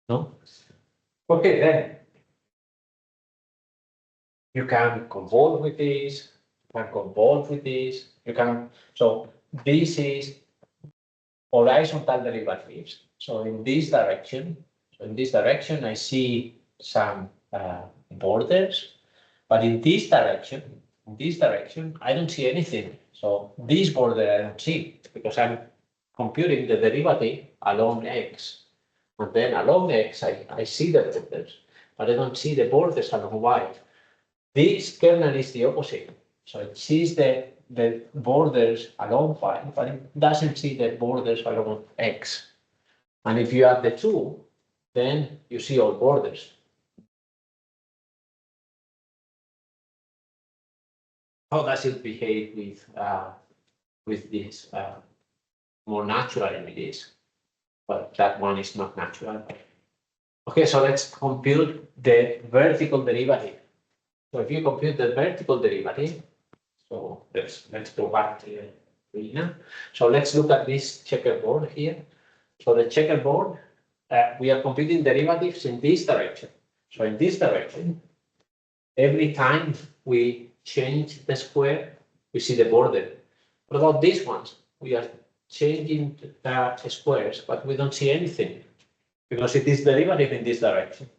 No? Okay, then. You can convolve with this, you can convolve with this, you can, so this is horizontal derivatives. So in this direction, I see some borders, but in this direction, I don't see anything. So this border I don't see because I'm computing the derivative along x. And then along x, I see the borders, but I don't see the borders along y. This kernel is the opposite. So it sees the borders along y, but it doesn't see the borders along x. And if you add the two, then you see all borders. How does it behave with this more natural images? But that one is not natural. Okay, so let's compute the vertical derivative. So if you compute the vertical derivative, so let's go back to the arena. So let's look at this checkerboard here. So the checkerboard, we are computing derivatives in this direction. So in this direction, every time we change the square, we see the border. What about these ones? We are changing squares, but we don't see anything because it is derivative in this direction.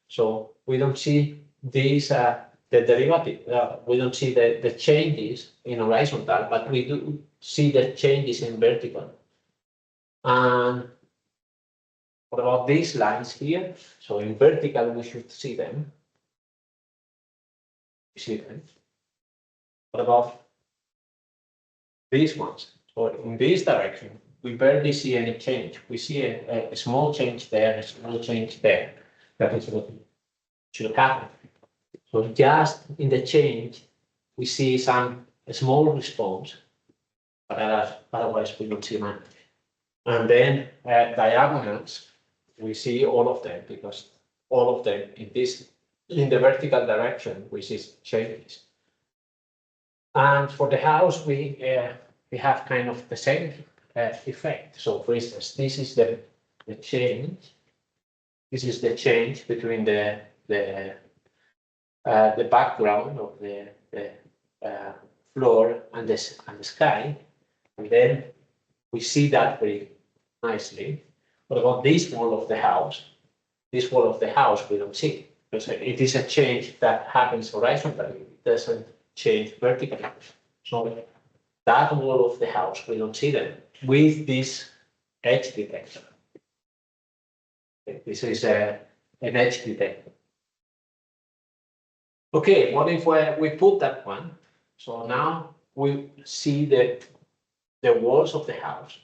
So we don't see these, the derivative, we don't see the changes in horizontal, but we do see the changes in vertical. And what about these lines here? So in vertical, we should see them. You see them. What about these ones? So in this direction, we barely see any change. We see a small change there, a small change there. That is what should happen. So just in the change, we see a small response, but otherwise we don't see much. And then diagonals, we see all of them because all of them in the vertical direction, we see changes. And for the house, we have kind of the same effect. So for instance, this is the change. This is the change between the background of the floor and the sky, and then we see that very nicely. What about this wall of the house? This wall of the house we don't see because it is a change that happens horizontally. It doesn't change vertically. So that wall of the house we don't see them with this edge detector. This is an edge detector. Okay, what if we put that one? So now we see the walls of the house.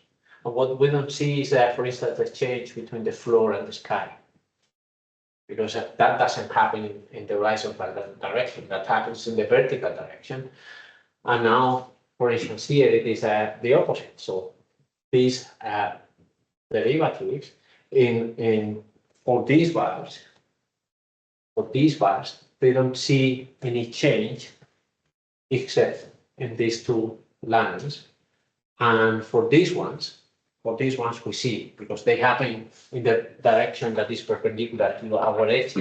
And what we don't see is, for instance, the change between the floor and the sky. Because that doesn't happen in the horizontal direction, that happens in the vertical direction. And now, for instance, here it is the opposite. So these derivatives for these bars, they don't see any change except in these two lines. And for these ones we see because they happen in the direction that is perpendicular to our edge.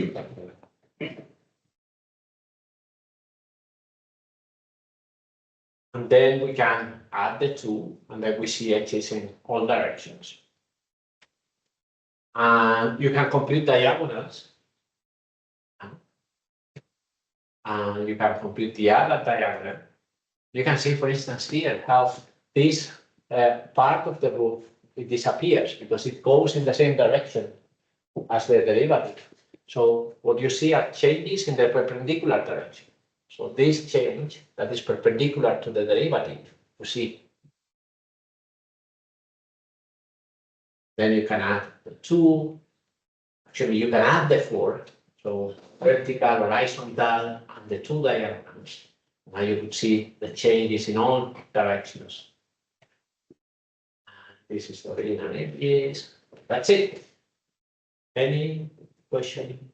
And then we can add the two, and then we see edges in all directions. And you can compute diagonals. And you can compute the other diagonal. You can see, for instance, here how this part of the roof it disappears because it goes in the same direction as the derivative. So what you see are changes in the perpendicular direction. So this change that is perpendicular to the derivative, you see. Then you can add the two. Actually, you can add the four. So vertical, horizontal, and the two diagonals. Now you could see the changes in all directions. And this is the original image. That's it. Any question?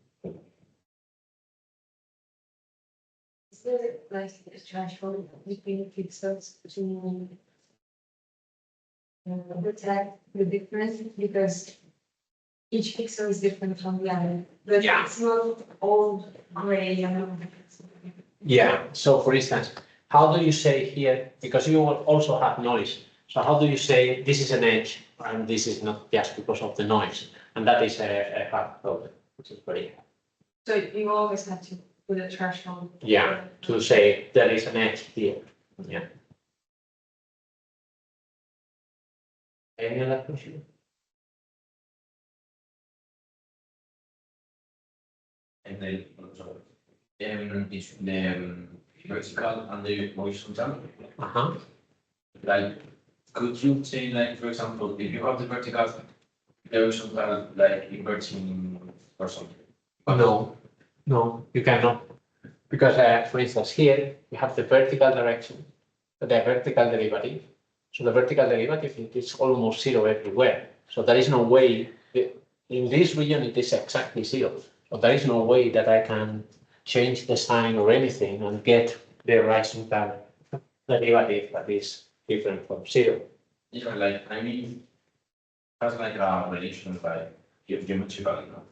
Is there like a threshold between pixels to detect the difference? Because each pixel is different from the other, but Yeah. it's not all gray, Yeah, so for instance, how do you say here, because you will also have noise, so how do you say this is an edge and this is not just because of the noise? And that is a hard problem, which is very hard. So you always have to put a threshold. Yeah, to say there is an edge here. Yeah. Any other question? And then, sorry, is the vertical and the horizontal, Uh-huh. like, could you say, like, for example, if you have the vertical, the horizontal, like, inverting or something? No, you cannot. Because, for instance, here you have the vertical direction, the vertical derivative. So the vertical derivative is almost zero everywhere. So there is no way, in this region it is exactly zero. So there is no way that I can change the sign or anything and get the horizontal derivative that is different from zero. Yeah, like, I mean, has like a relation, like, geometrical, you know?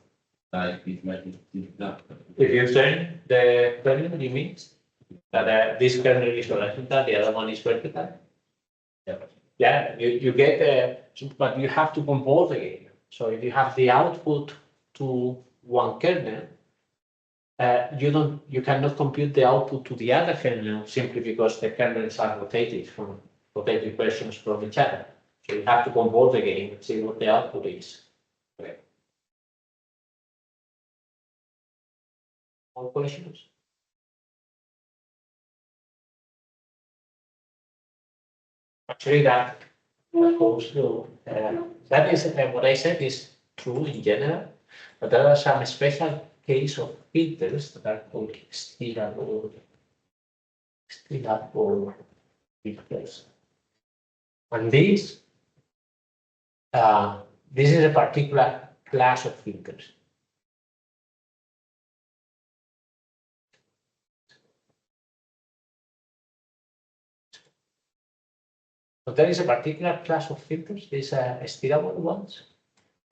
Like, it might be, no. If you turn the kernel, you mean that this kernel is horizontal, the other one is vertical? Yeah. Yeah, you get, but you have to convolve again. So if you have the output to one kernel, you cannot compute the output to the other kernel simply because the kernels are rotated versions from each other. So you have to convolve again and see what the output is. Okay. More questions? Actually, that goes to, that is what I said is true in general, but there are some special case of filters that are called steerable filters. And this is a particular class of filters. So there is a particular class of filters, these steerable ones,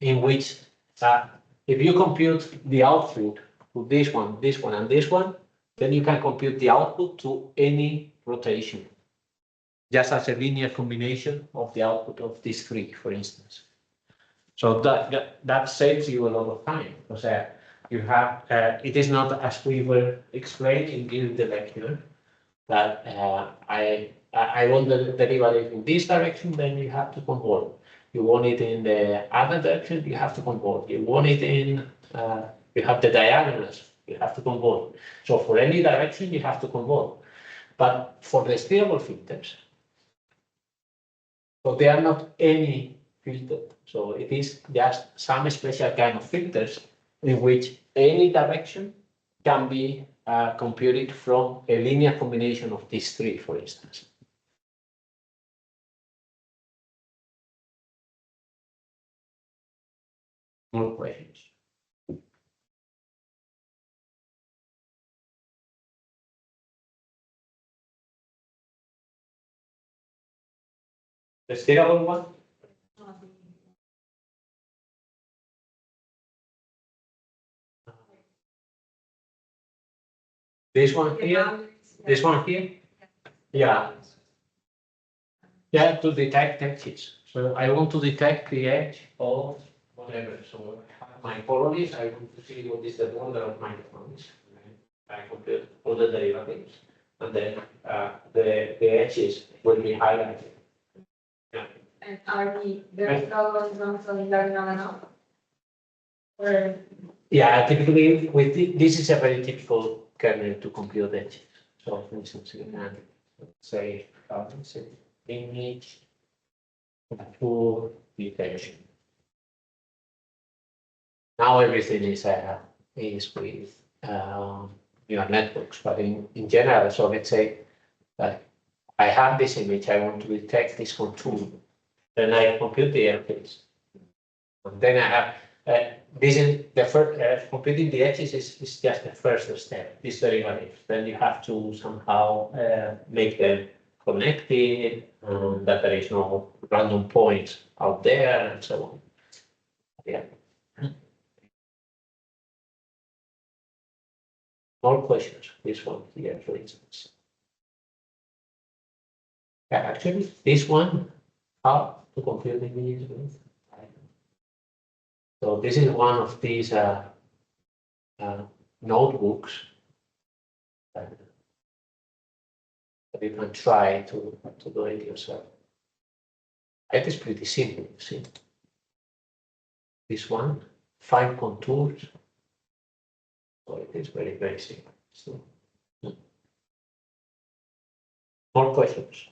in which if you compute the output to this one, and this one, then you can compute the output to any rotation, just as a linear combination of the output of these three, for instance. So that saves you a lot of time, because you have, it is not as we were explaining in the lecture, that I want the derivative in this direction, then you have to convolve. You want it in the other direction, you have to convolve. You want it in, you have the diagonals, you have to convolve. So for any direction, you have to convolve. But for the steerable filters, so they are not any filter. So it is just some special kind of filters in which any direction can be computed from a linear combination of these three, for instance. More questions? The steerable one? This one here? This one here? Yeah. Yeah, to detect edges. So I want to detect the edge of whatever. So I have my colonies, I want to see what is the border of my colonies. I compute all the derivatives, and then the edges will be highlighted. Yeah. And are the vertical horizontal diagonal enough? Or Yeah, typically with this is a very typical kernel to compute edges. So for instance, you can say, image for detection. Now everything is with neural networks, but in general, so let's say that I have this image, I want to detect this contour, then I compute the edges. And then I have, this is the first, computing the edges is just the first step, this derivative. Then you have to somehow make them connected, that there is no random points out there and so on. Yeah. More questions, this one here, for instance. Yeah, actually, this one, how to compute images with. So this is one of these notebooks that you can try to do it yourself. It is pretty simple, you see. This one, find contours. So it is very, very simple. So, more questions?